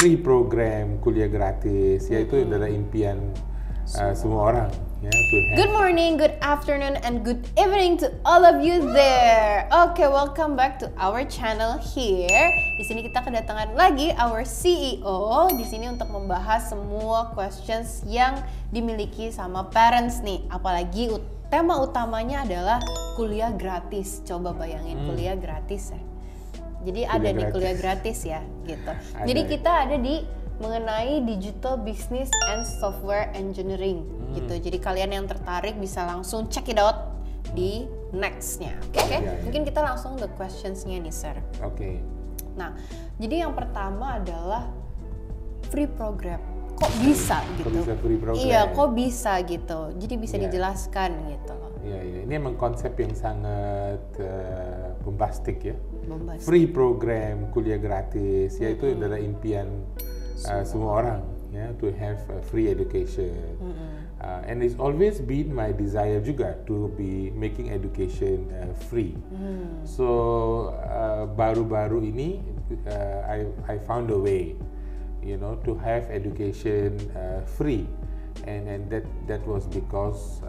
free program kuliah gratis, yaitu adalah impian semua orang. Ya, Good morning, good afternoon, and good evening to all of you there. Okay, welcome back to our channel here. Di sini kita kedatangan lagi our CEO di sini untuk membahas semua questions yang dimiliki sama parents nih. Apalagi tema utamanya adalah kuliah gratis. Coba bayangin kuliah gratis ya. Jadi ada nih kuliah gratis ya, gitu. Jadi kita ada di mengenai digital business and software engineering gitu. Jadi kalian yang tertarik bisa langsung check it out di nextnya. Oke? Mungkin kita langsung the questionsnya nih, sir. Oke. Nah, jadi yang pertama adalah free program. Kok bisa gitu? Kok bisa free program? Iya, kok bisa gitu. Jadi bisa dijelaskan gitu loh. Iya. Ini emang konsep yang sangat bombastik ya. Bombastik. Free program kuliah gratis, yaitu adalah impian semua orang, ya, to have a free education. And it's always been my desire juga to be making education free. So baru-baru ini I found a way, you know, to have education free, and that was because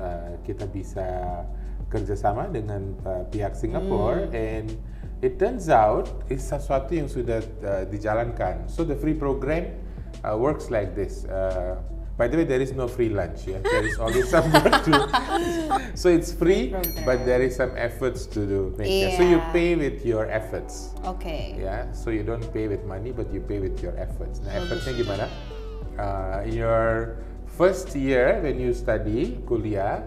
kita bisa kerjasama dengan pihak Singapura, and it turns out it's sesuatu yang sudah dijalankan. So the free program works like this. By the way, there is no free lunch. Yeah, there is always some work to. So it's free, but there is some efforts to do. Yeah. So you pay with your efforts. Okay. Yeah. So you don't pay with money, but you pay with your efforts. Nah, effortnya gimana? Your first year when you study kuliah,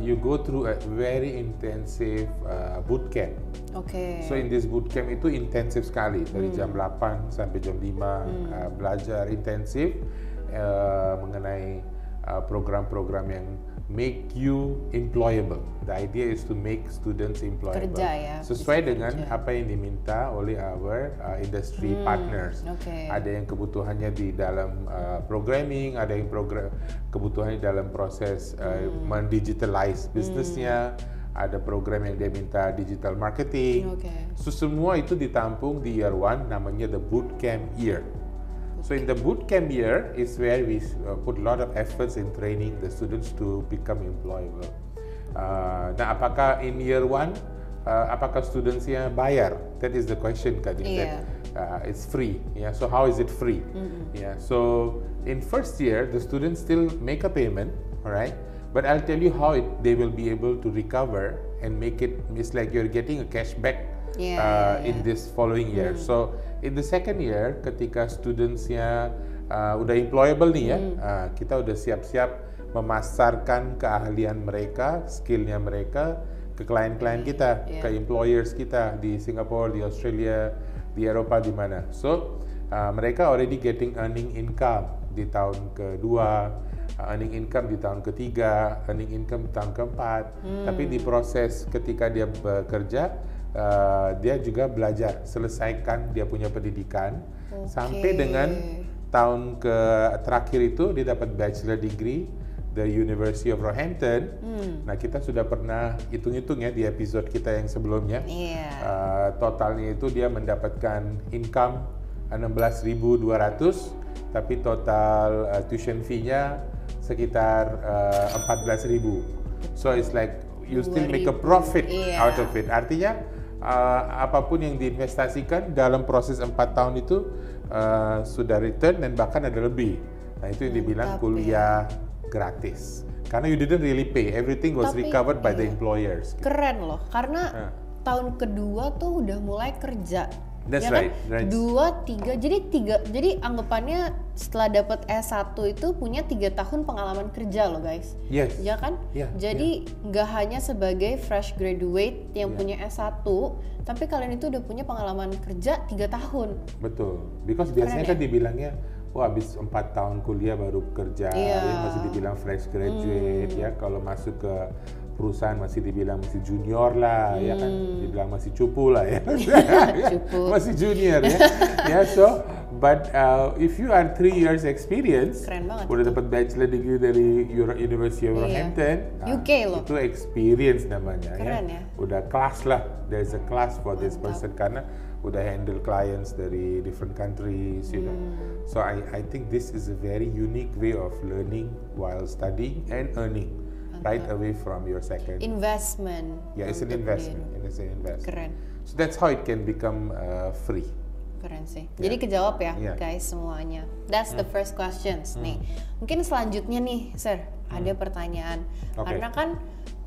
you go through a very intensive boot camp. Okay. So in this boot camp itu intensif sekali, dari jam 8 sampai jam 5 belajar intensif mengenai program-program yang make you employable. The idea is to make students employable. Kerja ya. Sesuai dengan apa yang diminta oleh our industry partners. Okay. Ada yang kebutuhannya di dalam programming, ada yang kebutuhannya dalam proses mendigitalize bisnisnya. Ada program yang dia minta digital marketing. So semua itu ditampung di year 1, namanya the bootcamp year. So in the bootcamp year is where we put a lot of efforts in training the students to become employable. Nah, apakah in year 1 apakah studentsnya bayar? That is the question kan. It's free. Yeah. So how is it free? Yeah. So in first year the students still make a payment, alright? But I'll tell you how they will be able to recover and make it. It's like you're getting a cashback in this following year. So in the second year, ketika studentsnya udah employable nih ya, kita udah siap-siap memasarkan keahlian mereka, skillnya mereka ke klien-klien kita, ke employers kita di Singapura, di Australia, di Eropa, di mana. So mereka already getting earning income di tahun kedua. Earning income di tahun ketiga, earning income di tahun keempat. Tapi di proses ketika dia bekerja, dia juga belajar, selesaikan dia punya pendidikan sampai dengan tahun terakhir itu dia dapat bachelor degree dari University of Roehampton. Nah, kita sudah pernah hitung-hitung ya di episode kita yang sebelumnya. Totalnya itu dia mendapatkan income 16.200, tapi total tuition fee-nya sekitar 14.000. So it's like you still make a profit out of it. Artinya apapun yang diinvestasikan dalam proses 4 tahun itu sudah return dan bahkan ada lebih. Nah, itu yang dibilang kuliah gratis. Karena you didn't really pay, everything was recovered by the employers. Keren loh, karena tahun kedua tuh udah mulai kerja. That's ya right, kan? 2, 3, jadi anggapannya setelah dapat S1 itu punya 3 tahun pengalaman kerja loh guys. Yes. Ya kan? Jadi nggak hanya sebagai fresh graduate yang punya S1, tapi kalian itu udah punya pengalaman kerja 3 tahun. Betul, because biasanya kan dibilangnya, wah habis 4 tahun kuliah baru kerja, ya masih dibilang fresh graduate ya. Kalau masuk ke perusahaan masih dibilang masih junior lah, ya kan, dibilang masih cupu lah ya. Cupu. Masih junior ya. Ya, so but if you are 3 years experience, udah dapat bachelor degree dari University of Roehampton, UK loh. Itu experience namanya. Keren ya. Udah kelas lah, there's a class for this person karena udah handle clients dari different countries, you know. So I think this is a very unique way of learning while studying and earning right away from your second investment. Yeah, it's an investment. It's an investment. Keren. So that's how it can become free. Keren sih. Jadi kejawab ya guys semuanya. That's the first questions nih. Mungkin selanjutnya nih, Sir, ada pertanyaan. Karena kan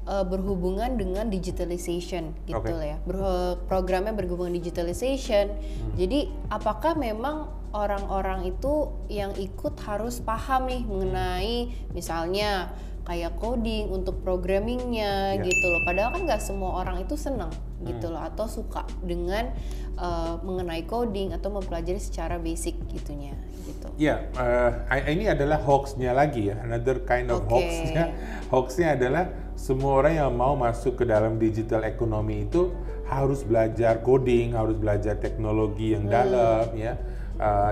berhubungan dengan digitalization gitu lah ya. Programnya berhubungan digitalization. Jadi apakah memang orang-orang itu yang ikut harus paham nih mengenai misalnya kayak coding untuk programmingnya gitu loh. Padahal kan nggak semua orang itu senang gitu loh atau suka dengan mengenai coding atau mempelajari secara basic gitunya gitu. Ya, ini adalah hoax-nya lagi ya, another kind of hoax-nya. Hoax-nya adalah semua orang yang mau masuk ke dalam digital economy itu harus belajar coding, harus belajar teknologi yang dalam ya.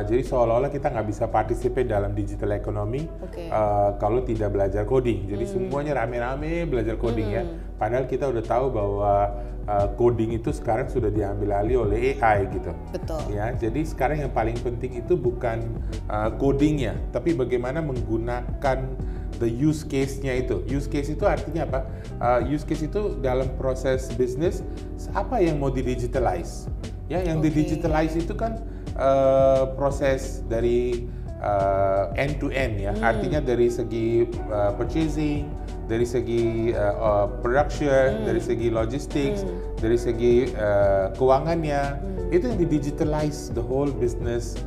Jadi seolah-olah kita nggak bisa participate dalam digital economy kalau tidak belajar coding. Jadi semuanya rame-rame belajar coding ya. Padahal kita udah tahu bahwa coding itu sekarang sudah diambil alih oleh AI gitu. Betul. Ya, jadi sekarang yang paling penting itu bukan codingnya, tapi bagaimana menggunakan the use case-nya itu. Use case itu artinya apa? Use case itu dalam proses bisnis apa yang mau di-digitalize. Ya, yang di-digitalize itu kan proses dari end to end ya. Artinya dari segi purchasing, dari segi production, dari segi logistics, dari segi keuangannya, itu yang di-digitalize the whole business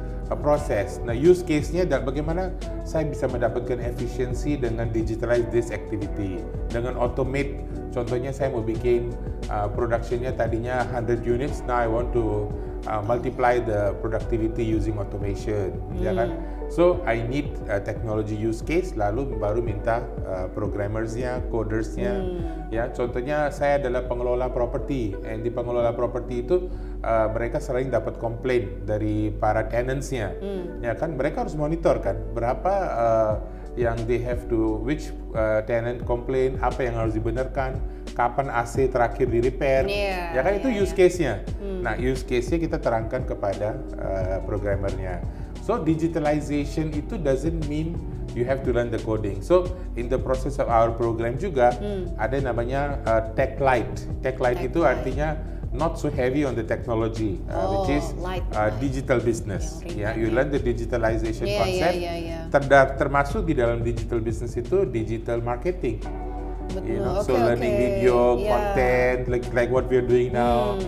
proses. Nah, use case-nya bagaimana saya bisa mendapatkan efisiensi dengan digitalize this activity, dengan automate. Contohnya saya mau bikin production-nya tadinya 100 units, now I want to multiply the productivity using automation, ya kan? So I need technology use case, lalu baru minta programmers-nya, coders-nya. Ya, contohnya saya adalah pengelola property, and di pengelola property itu mereka sering dapat komplain dari para tenants-nya. Ya kan, mereka harus monitor kan berapa yang they have to, which tenant complain, apa yang harus dibenarkan, kapan AC terakhir di repair, ya kan itu use case-nya. Nah, use case-nya kita terangkan kepada programmernya. So digitalization itu doesn't mean you have to learn the coding. So in the process of our program juga ada namanya Tech Light. Tech Light itu artinya not so heavy on the technology, which is digital business. Ya, you learn the digitalization concept. Termasuk di dalam digital business itu digital marketing. You know, so learning video, content, like what we're doing now,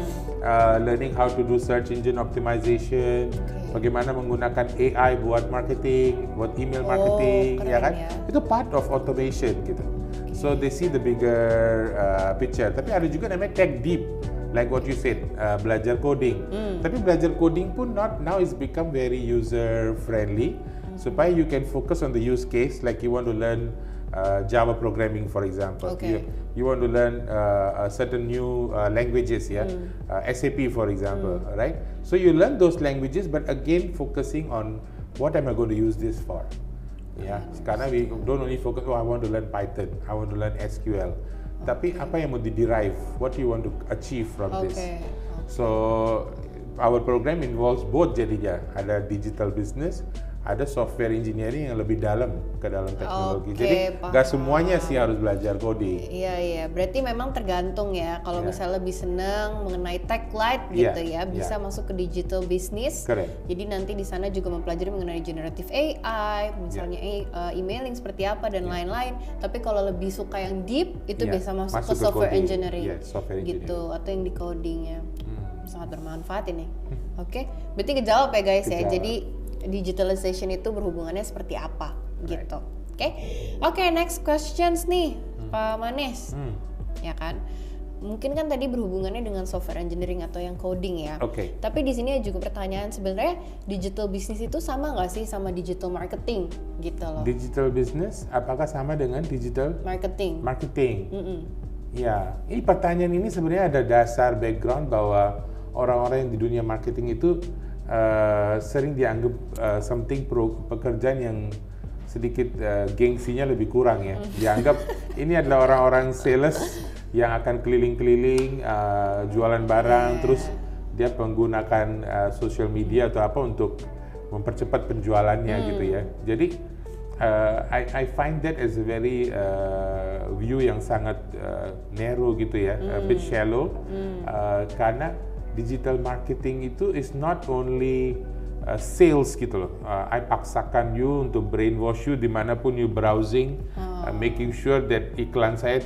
learning how to do search engine optimization, bagaimana menggunakan AI buat marketing, buat email marketing, ya kan? Itu part of automation gitu. So they see the bigger picture. Tapi ada juga namanya tech deep, like what you said, belajar coding. Tapi belajar coding pun now is become very user friendly, supaya you can focus on the use case, like you want to learn Java programming, for example. You want to learn certain new languages, SAP, for example, right? So you learn those languages, but again focusing on what am I going to use this for? Karena we don't only focus, I want to learn Python, I want to learn SQL. Tapi apa yang mau di-derive? What do you want to achieve from this? So our program involves both jadinya. Ada digital business, ada software engineering yang lebih dalam ke dalam teknologi. Jadi nggak semuanya sih harus belajar coding. Iya. Berarti memang tergantung ya. Kalau misalnya lebih senang mengenai tech light gitu bisa masuk ke digital business. Jadi nanti di sana juga mempelajari mengenai generative AI, misalnya emailing seperti apa dan lain-lain. Tapi kalau lebih suka yang deep itu bisa masuk ke software engineering, gitu, atau yang di coding ya. Sangat bermanfaat ini. Berarti kejawab ya guys ya. Jadi digitalization itu berhubungannya seperti apa gitu. Oke, next questions nih Pak Manis. Ya kan? Mungkin kan tadi berhubungannya dengan software engineering atau yang coding ya. Tapi di sini juga pertanyaan, sebenarnya digital business itu sama nggak sih sama digital marketing gitu loh? Digital business apakah sama dengan digital marketing? Ya, ini pertanyaan ini sebenarnya ada dasar background bahwa orang-orang yang di dunia marketing itu sering dianggap pekerjaan yang sedikit gengsinya lebih kurang ya. Dianggap ini adalah orang-orang sales yang akan keliling-keliling jualan barang, terus dia menggunakan social media atau apa untuk mempercepat penjualannya gitu ya. Jadi I find that as a very view yang sangat narrow gitu ya, a bit shallow, karena digital marketing itu is not only sales gitu loh. I paksakan you untuk brainwash you dimanapun you browsing, making sure that iklan saya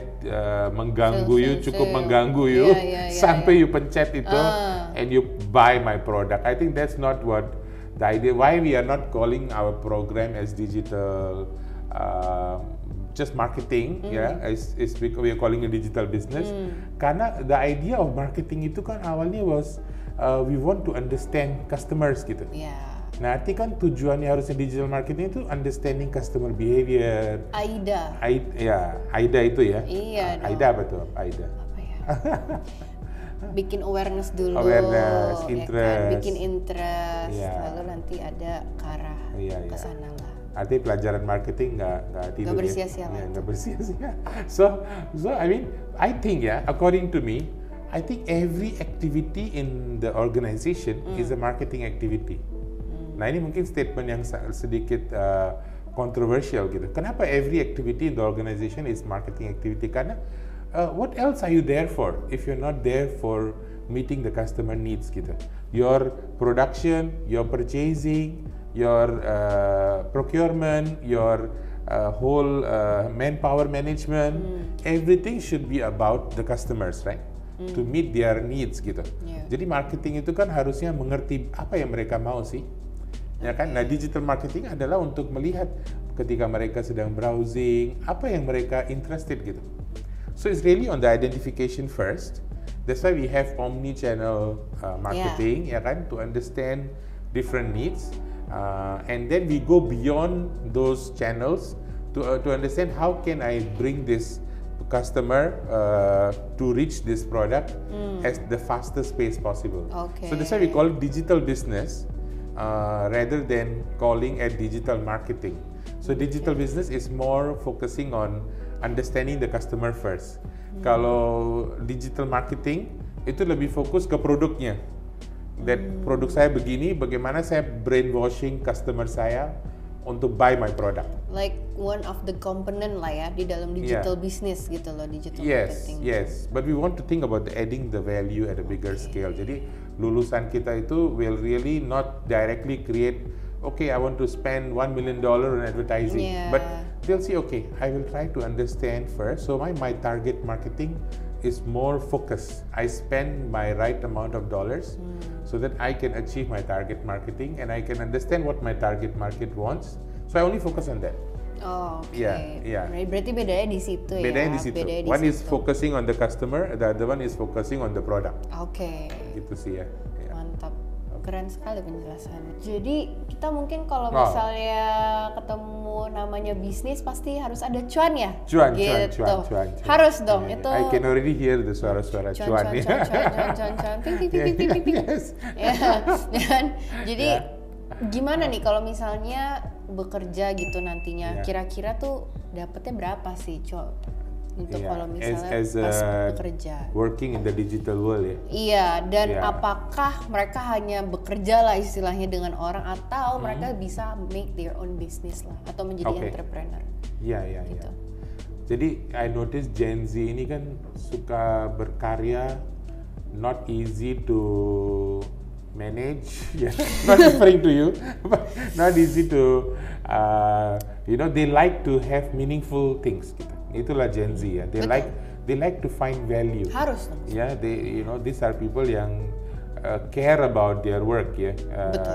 mengganggu you, cukup mengganggu you, sampai you pencet itu and you buy my product. I think that's not what the idea. Why we are not calling our program as digital just marketing, is because we are calling it digital business. Karena the idea of marketing itu kan awalnya was we want to understand customers gitu. Nah, arti kan tujuannya harusnya digital marketing itu understanding customer behavior. AIDA itu ya. Iya dong. AIDA apa tuh? AIDA. Apa ya? Bikin awareness dulu. Awareness, ya interest. kan? Bikin interest, lalu nanti ada ke arah ke sana lah. Artinya pelajaran marketing nggak tidur, nggak bersia-sia lah. Nggak bersia-sia. So I mean, I think according to me, I think every activity in the organization is a marketing activity. Nah, ini mungkin statement yang sedikit controversial gitu. Kenapa every activity in the organization is marketing activity? Karena what else are you there for if you're not there for meeting the customer needs gitu? Your production, your purchasing, your procurement, your whole manpower management, everything should be about the customers, right? To meet their needs gitu. Jadi marketing itu kan harusnya mengerti apa yang mereka mau sih, ya kan? Nah, digital marketing adalah untuk melihat ketika mereka sedang browsing apa yang mereka interested gitu. So it's really on the identification first. That's why we have omni-channel marketing, ya kan, to understand different needs. And then we go beyond those channels to understand how can I bring this customer to reach this product as the fastest pace possible. So that's why we call it digital business rather than calling it digital marketing. So digital business is more focusing on understanding the customer first. Kalau digital marketing itu lebih fokus ke produknya. That produk saya begini, bagaimana saya brainwashing customer saya untuk buy my product. Like one of the component lah ya di dalam digital business gitu loh, digital marketing. Yes, but we want to think about adding the value at a bigger scale. Jadi lulusan kita itu will really not directly create, okay, I want to spend $1 million on advertising, but they'll see, okay, I will try to understand first. So my target marketing is more focused. I spend my right amount of dollars so that I can achieve my target marketing and I can understand what my target market wants. So I only focus on that. Oh, okay. Yeah. Berarti bedanya di situ ya. Bedanya di situ. One is focusing on the customer, the other one is focusing on the product. Oke. Gitu sih ya. Mantap. Keren sekali penjelasannya. Jadi kita mungkin kalau misalnya ketemu namanya bisnis pasti harus ada cuan ya? Cuan. Harus dong. Itu. I can already hear the suara-suara cuan. Cuan. Ping. Jadi gimana nih kalau misalnya bekerja gitu nantinya? Kira-kira tuh dapetnya berapa sih, Cok? Untuk kalau misalnya pas bekerja, working in the digital world ya. Iya, dan apakah mereka hanya bekerja lah istilahnya dengan orang atau mereka bisa make their own business lah atau menjadi entrepreneur? Iya. Gitu. Jadi I notice Gen Z ini kan suka berkarya, not easy to manage, not referring to you, but not easy to, they like to have meaningful things gitu. Itulah Gen Z ya. They like to find value. Harus. These are people yang care about their work ya.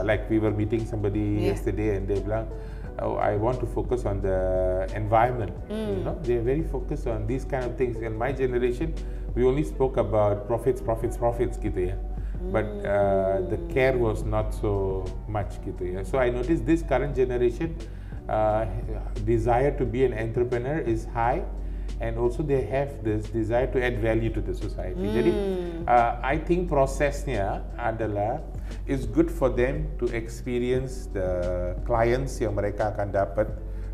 Like we were meeting somebody yesterday and they bilang, oh, I want to focus on the environment. They're very focused on these kind of things. In my generation, we only spoke about profits gitu ya. But the care was not so much gitu ya. So I noticed this current generation desire to be an entrepreneur is high, and also they have this desire to add value to the society. Jadi I think prosesnya adalah it's good for them to experience the clients yang mereka akan dapat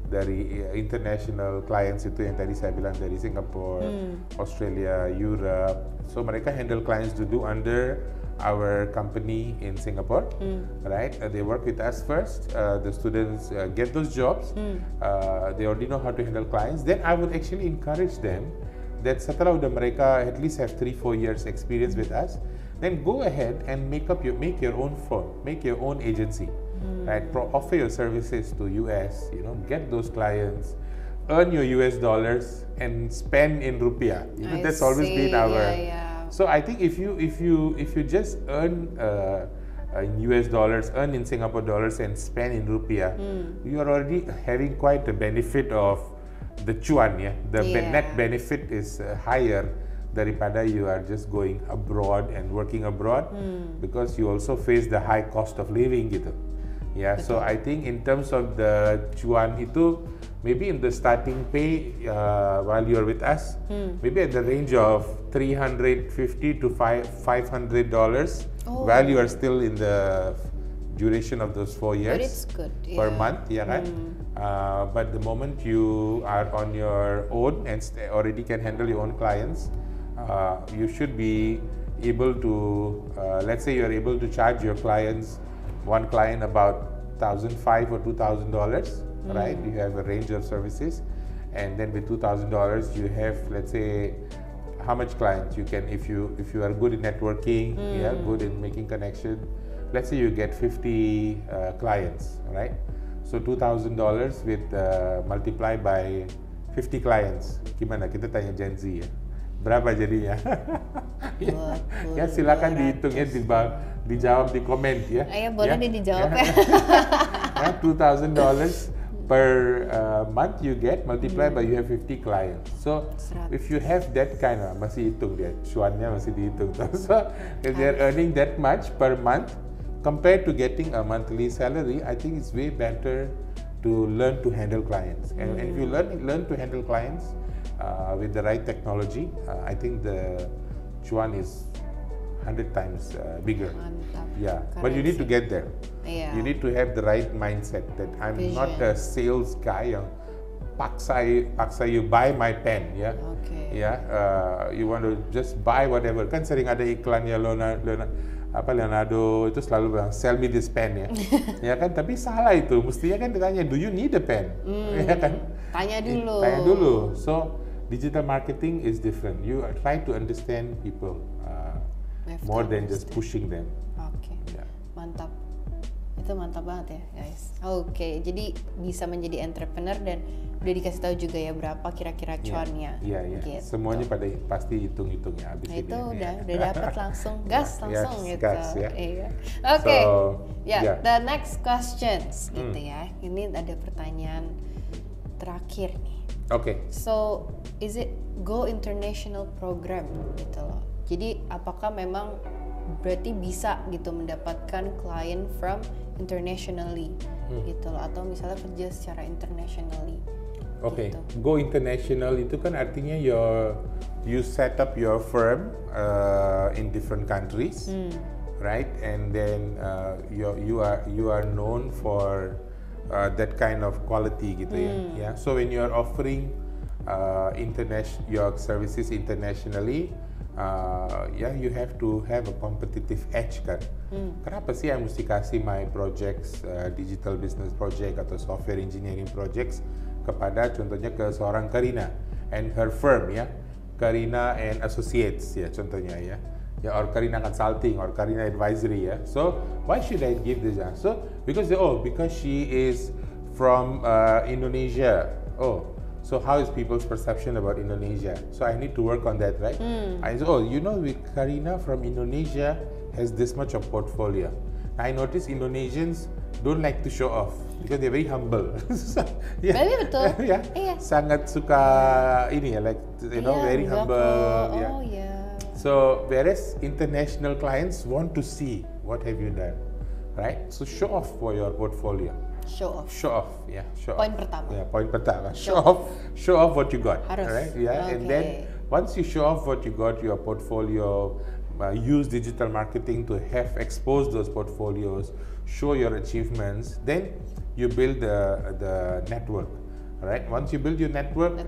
dari international clients itu yang tadi saya bilang dari Singapore, Australia, Europe. So mereka handle clients dulu under our company in Singapore, right? They work with us first. The students get those jobs. They already know how to handle clients. Then I would actually encourage them that setelah udah mereka at least have 3-4 years experience with us, then go ahead and make your own firm, make your own agency, right? Offer your services to US, get those clients, earn your US dollars and spend in rupiah. That's always been our. So I think if you just earn in US dollars, earn in Singapore dollars and spend in rupiah, you are already having quite the benefit of the cuan, The net benefit is higher daripada you are just going abroad and working abroad, because you also face the high cost of living gitu. So I think in terms of the cuan itu, maybe in the starting pay while you are with us, maybe at the range of $350 to $500 while you are still in the duration of those 4 years. But it's good, per month, kan? But the moment you are on your own and already can handle your own clients, you should be able to, let's say you're able to charge your clients, one client about $1,500 or $2,000, right? You have a range of services, and then with $2,000 you have, let's say, how much clients you can, if you are good in networking, good in making connection, let's say you get 50 clients, right? So $2,000 with multiply by 50 clients. Gimana? Kita tanya Gen Z ya. Berapa jadinya? Ya silakan dihitung ya, dijawab di komen ya. Boleh dijawab ya. $2,000 per month you get, multiply by you have 50 clients. So if you have that kind of, masih hitung dia, cuannya masih dihitung. So if they are earning that much per month, compared to getting a monthly salary, I think it's way better to learn to handle clients. And if you learn to handle clients with the right technology, I think the cuan is 100 times bigger. But you need to get there. You need to have the right mindset that I'm not a sales guy yang paksa you buy my pen, you want to just buy whatever. Kan sering ada iklan ya Leonardo itu selalu bilang sell me this pen ya kan, tapi salah itu, mestinya kan ditanya do you need a pen, ya kan, tanya dulu. So digital marketing is different. You try to understand people more than just pushing them. Mantap. Itu mantap banget ya guys. Jadi bisa menjadi entrepreneur dan udah dikasih tahu juga ya berapa kira-kira cuannya. Gitu. Semuanya pasti hitung-hitung ya abis itu ini. udah dapat langsung gas langsung gitu. Gas, ya. The next questions gitu ya. Ini ada pertanyaan terakhir nih. So is it Go International program gitu loh. Jadi apakah memang berarti bisa gitu mendapatkan klien from internationally gitu loh, atau misalnya kerja secara internationally. Gitu. Go international itu kan artinya you set up your firm in different countries, right? And then you are known for that kind of quality gitu ya. So when you are offering your services internationally, you have to have a competitive edge kan. Kenapa sih yang mesti kasih my projects, digital business project atau software engineering projects kepada contohnya ke seorang Karina and her firm Karina and Associates contohnya or Karina Consulting or Karina Advisory So why should I give this? So because she is from Indonesia. So how is people's perception about Indonesia? So I need to work on that, right? I say, with Karina from Indonesia has this much of portfolio. I notice Indonesians don't like to show off because they're very humble. Betul. Sangat suka ini very humble. So whereas international clients want to see what have you done, right? So show off for your portfolio. Show off. Poin pertama. Poin pertama. Show off what you got. Harus. Right? And then once you show off what you got, your portfolio, use digital marketing to have exposed those portfolios, show your achievements, then you build the network. Right? Once you build your network,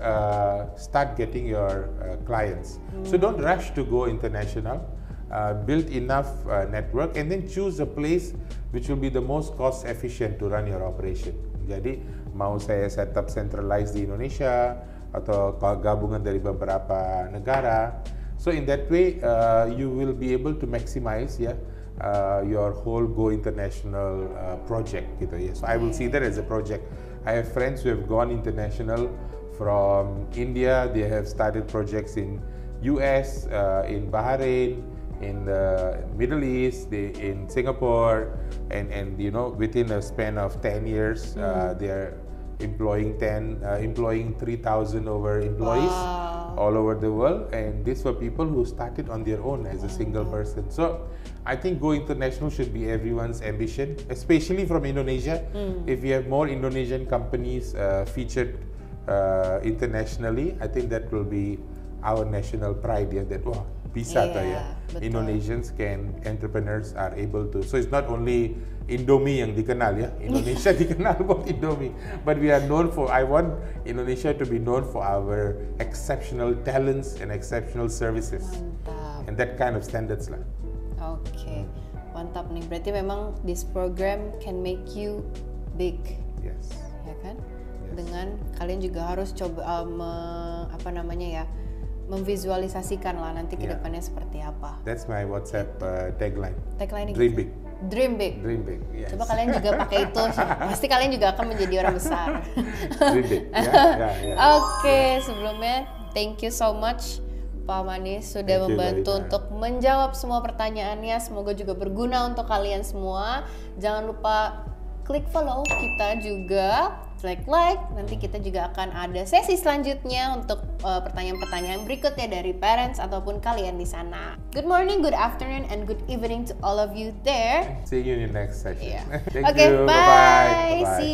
start getting your clients. So don't rush to go international. build enough network, and then choose a place which will be the most cost efficient to run your operation. Jadi mau saya set up centralized di Indonesia atau gabungan dari beberapa negara. So in that way, you will be able to maximize your whole Go International project gitu ya. So I will see that as a project. I have friends who have gone international from India. They have started projects in US, in Bahrain, in the Middle East, in Singapore, and within a span of 10 years, they are employing 3,000 over employees all over the world, and these were people who started on their own as a single person. So I think Go International should be everyone's ambition, especially from Indonesia. If we have more Indonesian companies featured internationally, I think that will be our national pride, that bisa betul. Indonesians entrepreneurs are able to. So it's not only Indomie yang dikenal Indonesia dikenal buat Indomie, but we are known for. I want Indonesia to be known for our exceptional talents and exceptional services. Mantap. And that kind of standards lah. Oke, mantap nih. Berarti memang this program can make you big. Yes. Ya kan? Yes. Dengan kalian juga harus coba memvisualisasikan lah nanti ke depannya seperti apa. That's my WhatsApp tagline. Tagline Dream big. Dream big. Dream big. Yes. Coba kalian juga pakai itu, pasti kalian juga akan menjadi orang besar. Dream big. Yeah. Oke, sebelumnya thank you so much Pak Manis sudah membantu untuk menjawab semua pertanyaannya. Semoga juga berguna untuk kalian semua. Jangan lupa klik follow kita juga, like. Nanti kita juga akan ada sesi selanjutnya untuk pertanyaan-pertanyaan berikutnya dari parents ataupun kalian di sana. Good morning, good afternoon, and good evening to all of you there. See you in the next session. Yeah. Thank Okay, you. bye. Bye-bye. See